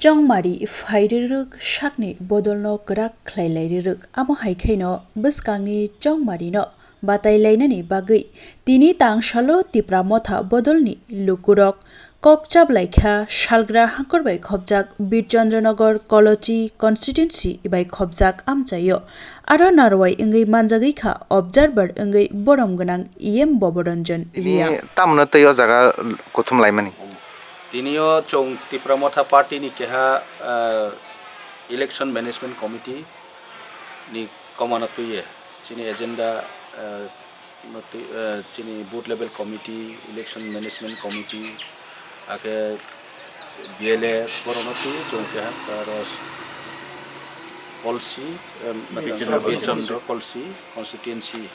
Chongmario Fairiruk Shakni Bodolno Kwrwk Khwlaina Amo Haikhaino Bwswkangni Chongmario Batailainani Bagwi Tini Tangshalo Tipra Motha Bodolni Lukurokbai Malaikha Salgra Hakorbai Khobjak Birchandranagar Kolochi Constituency by Khobjak Amchayo Aro Narwai Ingai Manjagikha Observer Ingai Boromganang Iem Ranjan Rean Tamno Tayo Zaga Kotum Laimani Tinio Chong Tipramotha Party ni keha Election Management Committee ni komanatuye chini agenda chini booth level committee Election Management Committee ake BLA koronatu chong keha taros policy vision policy constituency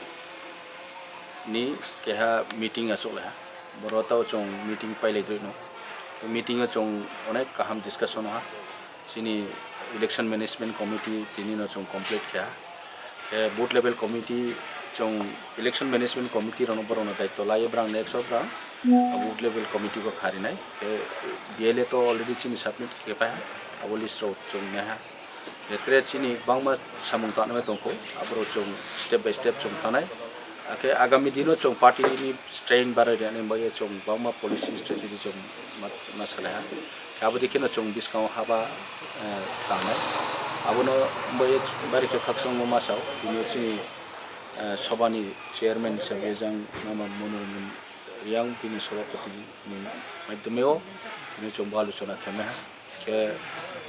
ni keha meeting asola borotao chong meeting paile no meeting chong onek kaham discussion ha sini election management committee tini no chong complete kya ke booth level committee chong election management committee rono borono daitto lai brang next of brang booth level committee ko khari nai ke BLA to already chini submit ke pa abolis ro chong ne ha ke tre chini bangma samung ta na tong ko abro chong step by step chong thanai ake agami dino chong party ni strain bare ne boye chong bangma policy strategy chong masalah kabudi kena chong discount haba tanai abono boye bare ke khaksong mo masau ini chini sobani chairman sabejang nama monumen yang pini sobapati ni maidmeo ini chong balu chona khame ke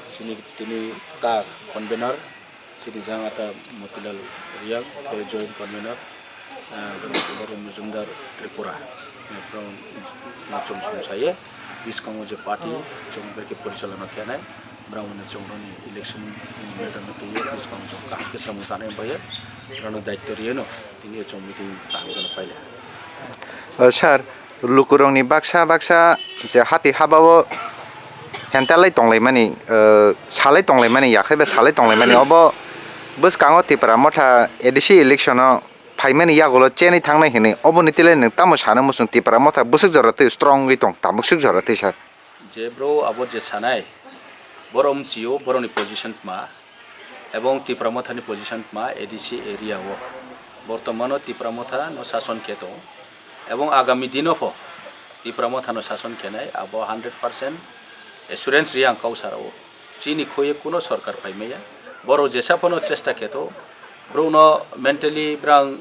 sini tini ta convener sini jang ata motilal yang ke joint convener baru muzumdar Tripura from chong saya Bwswkangni je party chong berke porichalana kyanai braumane chong roni election matter no to Bwswkangni chong ka ke samutane baye rano daitto rieno tini chong meeting kaham paile sir lukurokni baksa je hati habao hentalai tonglaimani salai tonglaimani yakhaiba salai tonglaimani obo Bwswkangni Tipra Motha edisi election Paimani Yagolo Jenny Tangna Hini, Obonitile and Tamusana Musum Tipra Motha Bwswkangni strongly tong Tamusuk Jorati sir. Jebro abo je sanai borom sio boroni position ma ebong Tipra Motha ni position ma edisi area wo bortomano Tipra Motha no শাসন keto ebong agami dino pho Tipra Motha no শাসন kenai abo 100% assurance riang kausarao chini khoye kuno sarkar paimeya boro jesa pono chesta keto Bruno mentally brang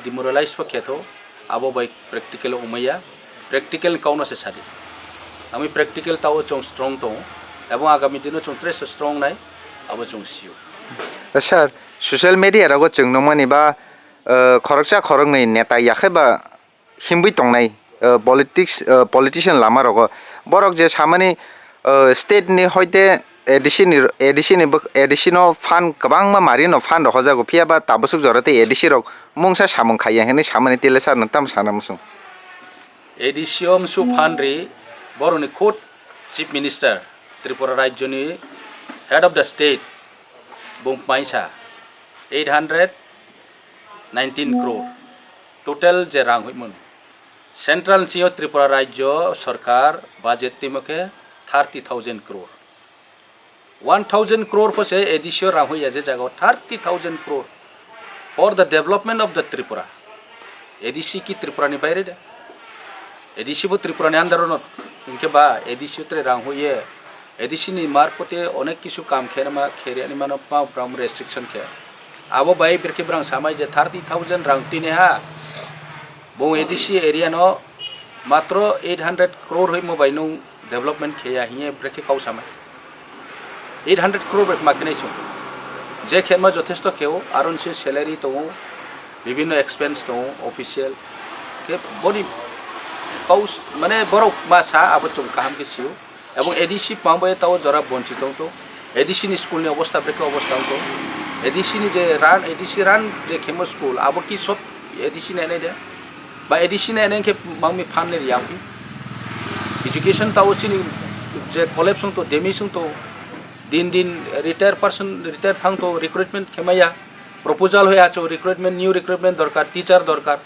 demoralize pa keto abo by practical umaya practical kauno se sari ami practical tao chong strong to ebo agami dino chong tres strong nai abo chong siu sir social media rago chong nomani ba khoroknai neta yakheba himbui tongnai politician lama rago borok je samani state ni hoite additional fund kabang ma marino fund hojago phiaba tabusuk jorate additional mungsa samung khaya hene samani telesa nantam sanamusung additional su fund re boroni court chief minister Tripura Rajyoni head of the state Bungpaisa 819 crore total je rang hoimun central chio Tripura Rajyo sarkar budget timoke 30,000 crore 1,000 crore for say additional rang hoya je jago 30,000 crore for the development of the Tripura ADC ki Tripura ni bayre de ADC bo Tripura ni andar no inke ba ADC tre rang hoye ADC ni marpote onek kisu kam kherma khere ani mano pa pram restriction ke abo bai berke brang samai je 30,000 rang tine ha bo ADC area no matro 800 crore hoi mo bai no development kheya hiye berke kau samai 800 crore makine chung je khenma jothesto keo aron se salary to bibhinno expense to official ke body paus mane borok ma sa abo chung kaham ke siu ebong ADC pamboy taw jora bonchito to ADC ni school ni obostha breke obostha to ADC ni je ran ADC ran je khemo school abo ki sot ADC ne ne de ba ADC ne ne ke mangmi phan ne yang education taw chini je collapse to demission to din retire person retire thang to recruitment khemaya proposal hoya cho recruitment new recruitment dorkar teacher dorkar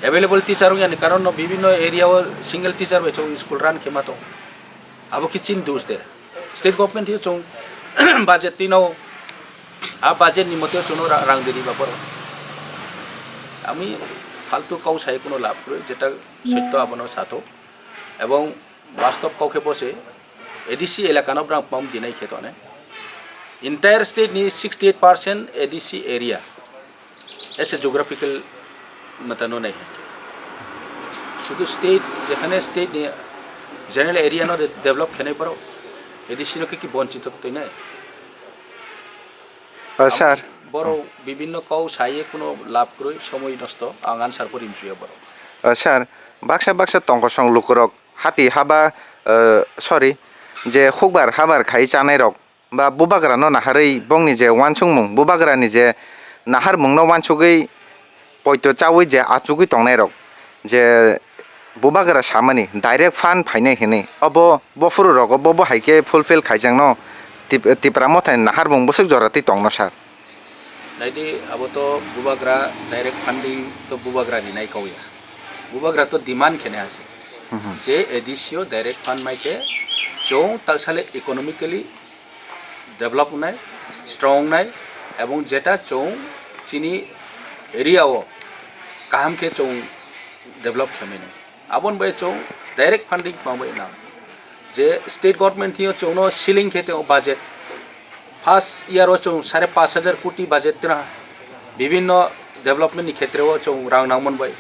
available teacher yani karon no bibhinno area single teacher becho school run khema to abo ki chin dus de state government हियो चों budget तिनो आ budget नि मते चोनो रां देरि बापर আমি ফালতু কাউ সাই কোনো লাভ করে যেটা সত্য আপনার সাথে এবং বাস্তব কাউকে বসে এডিসি এলাকানো ব্রাং পাম দিনাই খেতনে ইন্টায়ার স্টেট নি 68% এডিসি এরিয়া ऐसे জিওগ্রাফিক্যাল মতানো নাই শুধু স্টেট যেখানে স্টেট নি জেনারেল এরিয়া নো ডেভেলপ খেনে পারো এডিসি নো কি বঞ্চিত তো নাই স্যার বড় বিভিন্ন কাউ সাইয়ে কোনো লাভ করে সময় নষ্ট আং আনসার পর ইমচুয়ে বড় স্যার বাক্সা বাক্সা তংকসং লুকুরক হাতি হাবা সরি যে খুকবার হাবার খাই চানাই রক বা বুবাগ্রা ন নাহারই বংনি যে ওয়ানসুং মুং বুবাগ্রানি যে নাহার মুং ন ওয়ানসুগৈ পয়তো চাউই যে আচুগৈ তংনাই রক যে বুবাগ্রা সামানি ডাইরেক্ট ফান ফাইনাই হেনে অব বফুরু রক বব হাইকে ফুলফিল খাইজাং ন তিপ্রা মথাই নাহার মুং বসুক জরাতি তংন স্যার नाइदि अब तो बुबाग्रा डाइरेक्ट फंडिंग तो बुबाग्रा नि नाइ कौया बुबाग्रा तो डिमांड खेने आसे जे एडिसियो डाइरेक्ट फंड माइके जो तकसाले इकोनॉमिकली डेवलप नाय स्ट्रंग नाय एवं जेटा जो चिनी एरिया वो काम के जो डेवलप खेमे नाय अबन बे जो डाइरेक्ट फंडिंग पावे ना जे स्टेट गवर्नमेंट हियो जो नो सीलिंग खेते बजेट फार्स्ट ইয়ার চৌ 5,500 কোটি বাজেট না বিভিন্ন ডেভেলপমেন্ট ক্ষেত্রে চৌ রাং নামনবাই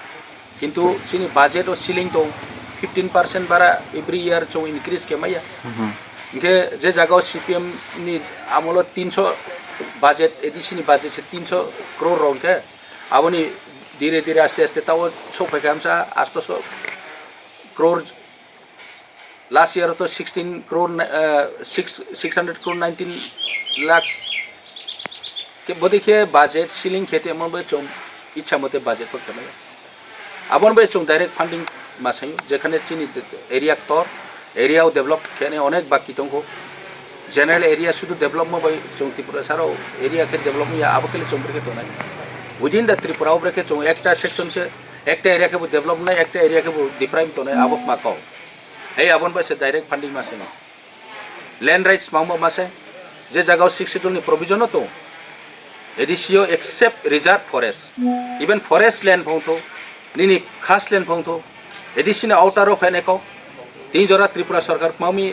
কিন্তু চিনি বাজেট ও সিলিং তো 15% বারা এভরি ইয়ার চৌ ইনক্রিজ কেমাইয়া ইনকে যে জায়গাও সিপিএম নি আমল 300 বাজেট এডিশনি বাজেট 300 crore রংকে আবনি ধীরে ধীরে আস্তে আস্তে তাও সফাইকামসা 800 crore लास्ट ईयर तो 16 crore 600 crore 19 lakhs के बोदिखे बजेट सीलिंग खेते मन बे चों इच्छा मते बजेट को खेमे आबन बे चों डायरेक्ट फंडिंग मासायो जेखाने चिनि एरिया तोर एरिया डेवलप खेने अनेक बाकी दंगो जनरल एरिया शुद्ध डेवलप म बे चों त्रिपुरा सारो एरिया के डेवलप या आबकेले चों ब्रेके तो नाय विदिन द त्रिपुरा ब्रेके चों एकटा सेक्शन के एकटा एरिया के डेवलप नाय एकटा एरिया के डिप्राइम तो नाय आबक माकाओ এই আবন বাইছে ডাইরেক্ট ফান্ডিং মাসে না ল্যান্ড রাইটস মামা মাসে যে জায়গাও 62 নি প্রভিজন তো এডিসিও except reserve forest even forest land भौथो निनी खास लैंड भौथो एडिसिन आउटर ऑफ एनेको तीन जरा त्रिपुरा सरकार मामी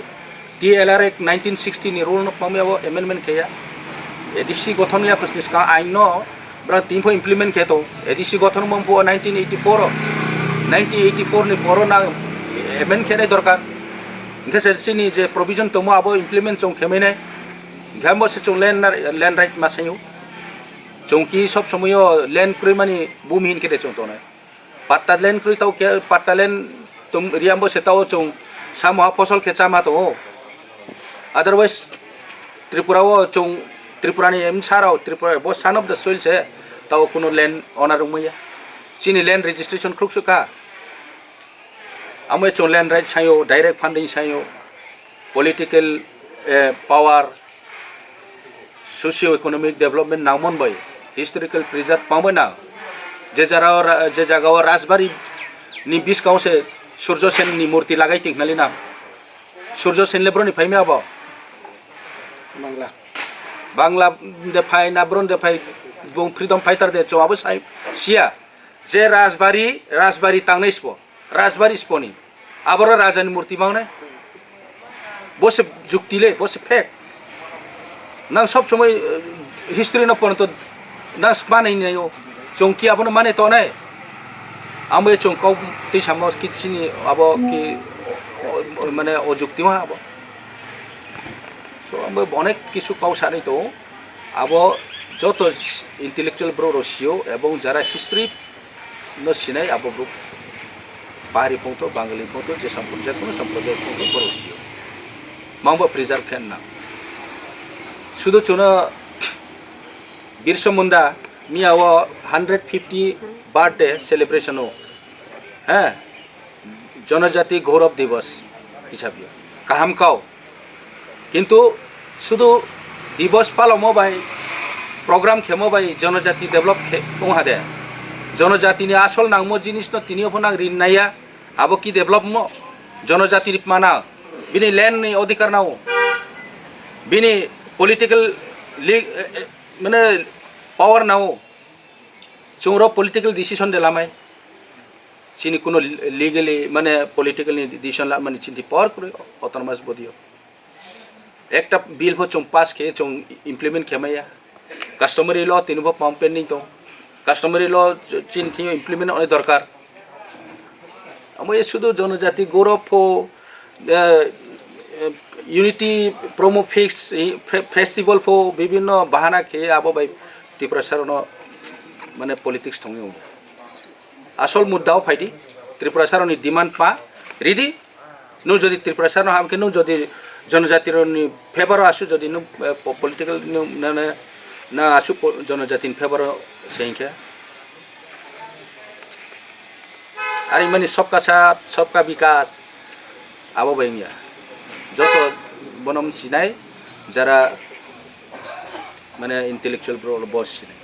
टीएलआर 1960 नि रूल न मामी अब अमेंडमेंट किया एडिसी गठन या कुछ का आइन न ब्रा तीन फो इंप्लीमेंट केतो एडिसी गठन मम 1984 नि बरो ना एमेन खेने दरकार इनके सेल्सिनी जे प्रोविजन तो अब इम्प्लीमेंट चौ खेमेने घामो से चौ लैंड राइट मासायो चौकी सब समय लैंड क्रुई मानी भूमिहीन के चौ तो पत्ता लैंड क्रुई तो क्या पत्ता लैंड तुम रियाम्बो से तो चौ सामहा फसल खेचा मा तो अदरवाइज त्रिपुरा वो चौ त्रिपुरा नि एम सारा त्रिपुरा बहुत सन ऑफ द सोइल से तो कोनो लैंड ओनर मैया चीनी लैंड रजिस्ट्रेशन खुक्सु का आमे चौ लैंड राइट सायो डायरेक्ट फंडिंग सायो political power socio economic development नामन बाय हिस्टोरिकल प्रिजर्व पावे ना जे जगह राजबारी नि 20 गांव से सूर्य सेन नि मूर्ति लगाई तिखनाली ना सूर्य सेन लेब्रो नि फाइमे आबो बांग्ला दे फाइ नाब्रन दे फाइ बुं फ्रीडम फाइटर दे चौ आबो साइ सिया जे राजबारी तांनाइसबो राजबारी स्पोनी आबर राजानि मूर्ति मावने बस जुक्तिले बस फेक ना सब समय हिस्ट्री न पन तो ना माने नहीं हो चौकी आपन माने तो नहीं आम ये चौका ती सामो किचनी अब कि माने अजुक्ति मा अब सो आम अनेक किसु काउ सानै तो अब যত इंटेलेक्चुअल ब्रो रसियो एवं जरा हिस्ट्री न सिनाय अब पाहाड़ी पौतो बांगाली पौतो जे संप्रदाय कोनो संप्रदाय पौतो बरसियो मांबो प्रिजर्व खेना शुद्ध चुना बिरसा मुंडा मियाव 150 बर्थडे सेलिब्रेशन हो हैं जनजाति गौरव दिवस हिसाबे काहाम काओ किंतु शुद्ध दिवस पालमो बाय प्रोग्राम खेमो बाय जनजाति डेवलप खेहा दे जनजाति नि आसल नांगमो जिनिस न तिनि अपना रिननाया अब की डेवलप मो जनजाति माना बिनि लैंड नि अधिकार नाओ bini political মানে power নাও চোংরা political decision de lamai chini kuno legally মানে political decision la মানে chini power করে autonomous body একটা বিল হো চং পাস খে চং ইমপ্লিমেন্ট খেমাইয়া কাস্টমারি ল তিনবো পাম পেন্ডিং তো কাস্টমারি ল চিন থি ইমপ্লিমেন্ট অনেক দরকার আমি শুধু জনজাতি গৌরব হো ইউনিটি প্রোমো ফিক্স ফেস্টিভ্যাল হো বিভিন্ন বাহানা খেয়ে আবো বাই ত্রিপুরা সারণ মানে পলিটিক্স থঙে আসল মুদ্দাও ফাইদি ত্রিপুরা সারণি ডিমান্ড পা রেডি নু যদি ত্রিপুরা সারণ হামকে নু যদি জনজাতির ফেভার আসু যদি নু পলিটিক্যাল না আসু জনজাতির ফেভার সেইখা আর মানে সবকা সাথ সবকা বিকাশ আবো বাইঙ্গা যত বনম সিনাই যারা মানে ইন্টেলেকচুয়াল বস সিনাই